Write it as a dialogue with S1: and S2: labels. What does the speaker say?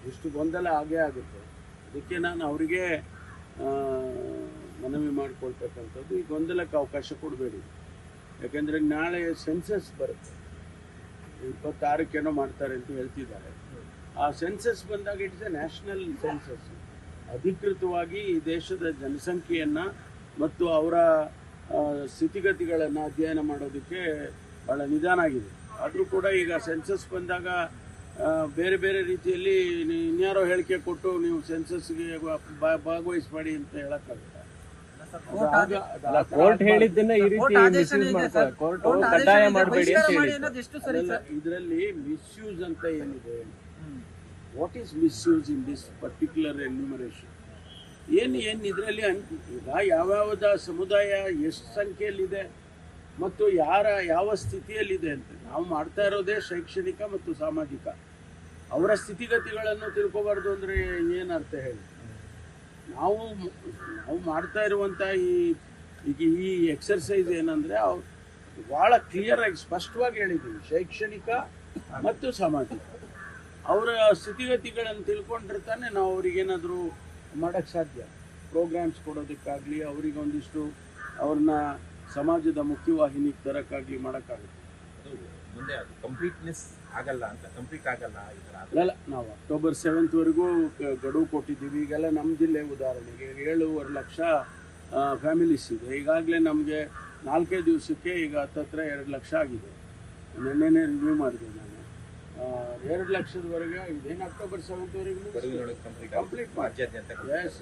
S1: ಇಷ್ಟು ಗೊಂದಲ ಆಗೇ ಆಗುತ್ತೆ. ಅದಕ್ಕೆ ನಾನು ಅವರಿಗೆ ಮನವಿ ಮಾಡಿಕೊಳ್ತಕ್ಕಂಥದ್ದು, ಈ ಗೊಂದಲಕ್ಕೆ ಅವಕಾಶ ಕೊಡಬೇಡಿ. ಯಾಕೆಂದರೆ ನಾಳೆ ಸೆನ್ಸಸ್ ಬರುತ್ತೆ, 26ಕ್ಕೇನೋ ಮಾಡ್ತಾರೆ ಅಂತ ಹೇಳ್ತಿದ್ದಾರೆ. ಆ ಸೆನ್ಸಸ್ ಬಂದಾಗ ಇಟ್ಸ್ ಎ ನ್ಯಾಷನಲ್ ಸೆನ್ಸಸ್. ಅಧಿಕೃತವಾಗಿ ಈ ದೇಶದ ಜನಸಂಖ್ಯೆಯನ್ನು ಮತ್ತು ಅವರ ಸ್ಥಿತಿಗತಿಗಳನ್ನು ಅಧ್ಯಯನ ಮಾಡೋದಕ್ಕೆ ಭಾಳ ನಿಧಾನ ಆಗಿದೆ. ಆದರೂ ಕೂಡ ಈಗ ಸೆನ್ಸಸ್ ಬಂದಾಗ ಬೇರೆ ಬೇರೆ ರೀತಿಯಲ್ಲಿ ಇನ್ಯಾರೋ ಹೇಳಿಕೆ ಕೊಟ್ಟು ನೀವು ಸೆನ್ಸಸ್ಗೆ ಭಾಗವಹಿಸಬೇಡಿ ಅಂತ ಹೇಳಕ್ಕಾಗಲ್ಲ.
S2: ಕೋರ್ಟ್ ಹೇಳಿದ್ದನ್ನ ಈ ರೀತಿ ಮಿಸ್ಯೂಸ್ ಮಾಡ್ತಾರೆ. ಕೋರ್ಟ್ ಕಡ್ಡಾಯ ಮಾಡಬೇಡಿ ಅಂತ ಹೇಳಿದ್ರು.
S1: ಇದರಲ್ಲಿ ಮಿಸ್ಯೂಸ್ ಅಂತ ಏನಿದೆ, what is misuse in this particular enumeration? ಏನು ಇದರಲ್ಲಿ ಈಗ ಯಾವ್ಯಾವುದ ಸಮುದಾಯ ಎಷ್ಟು ಸಂಖ್ಯೆಯಲ್ಲಿದೆ ಮತ್ತು ಯಾವ ಸ್ಥಿತಿಯಲ್ಲಿದೆ ಅಂತ ನಾವು ಮಾಡ್ತಾ ಇರೋದೇ ಶೈಕ್ಷಣಿಕ ಮತ್ತು ಸಾಮಾಜಿಕ. ಅವರ ಸ್ಥಿತಿಗತಿಗಳನ್ನು ತಿಳ್ಕೊಬಾರ್ದು ಅಂದರೆ ಏನು ಅರ್ಥ ಹೇಳಿ? ನಾವು ಮಾಡ್ತಾ ಇರುವಂಥ ಈ ಎಕ್ಸರ್ಸೈಸ್ ಏನಂದರೆ ಭಾಳ ಕ್ಲಿಯರಾಗಿ ಸ್ಪಷ್ಟವಾಗಿ ಹೇಳಿದ್ದೀವಿ, ಶೈಕ್ಷಣಿಕ ಮತ್ತು ಸಾಮಾಜಿಕ. ಅವರ ಸ್ಥಿತಿಗತಿಗಳನ್ನು ತಿಳ್ಕೊಂಡಿರ್ತಾನೆ ನಾವು ಅವ್ರಿಗೇನಾದರೂ ಮಾಡೋಕ್ಕೆ ಸಾಧ್ಯ. ಪ್ರೋಗ್ರಾಮ್ಸ್ ಕೊಡೋದಕ್ಕಾಗಲಿ, ಅವರಿಗೆ ಒಂದಿಷ್ಟು ಅವ್ರನ್ನ ಸಮಾಜದ ಮುಖ್ಯವಾಹಿನಿಗೆ ತರೋಕ್ಕಾಗಲಿ ಮಾಡೋಕ್ಕಾಗುತ್ತೆ.
S3: ಮುಂದೆ ಕಂಪ್ಲೀಟ್ನೆಸ್ ಆಗಲ್ಲ ಅಂತ, ಕಂಪ್ಲೀಟ್ ಆಗಲ್ಲ
S1: ಅಲ್ಲ. ನಾವು ಅಕ್ಟೋಬರ್ 7th ಗಡುವು ಕೊಟ್ಟಿದ್ದೀವಿ. ಈಗೆಲ್ಲ ನಮ್ಮ ಜಿಲ್ಲೆ ಉದಾಹರಣೆಗೆ 7.5 ಲಕ್ಷ ಫ್ಯಾಮಿಲೀಸ್ ಇದೆ. ಈಗಾಗಲೇ ನಮಗೆ 4 ದಿವಸಕ್ಕೆ ಈಗ ಹತ್ತತ್ರ 2 ಲಕ್ಷ ಆಗಿದೆ. ನಿನ್ನೆನೇ ರಿವ್ಯೂ ಮಾಡಿದೆ ನಾನು. 2 ಲಕ್ಷದವರೆಗೆ ಇದೇನು ಅಕ್ಟೋಬರ್ 7th ಕಂಪ್ಲೀಟ್ ಮಾಡಿ. ಎಸ್.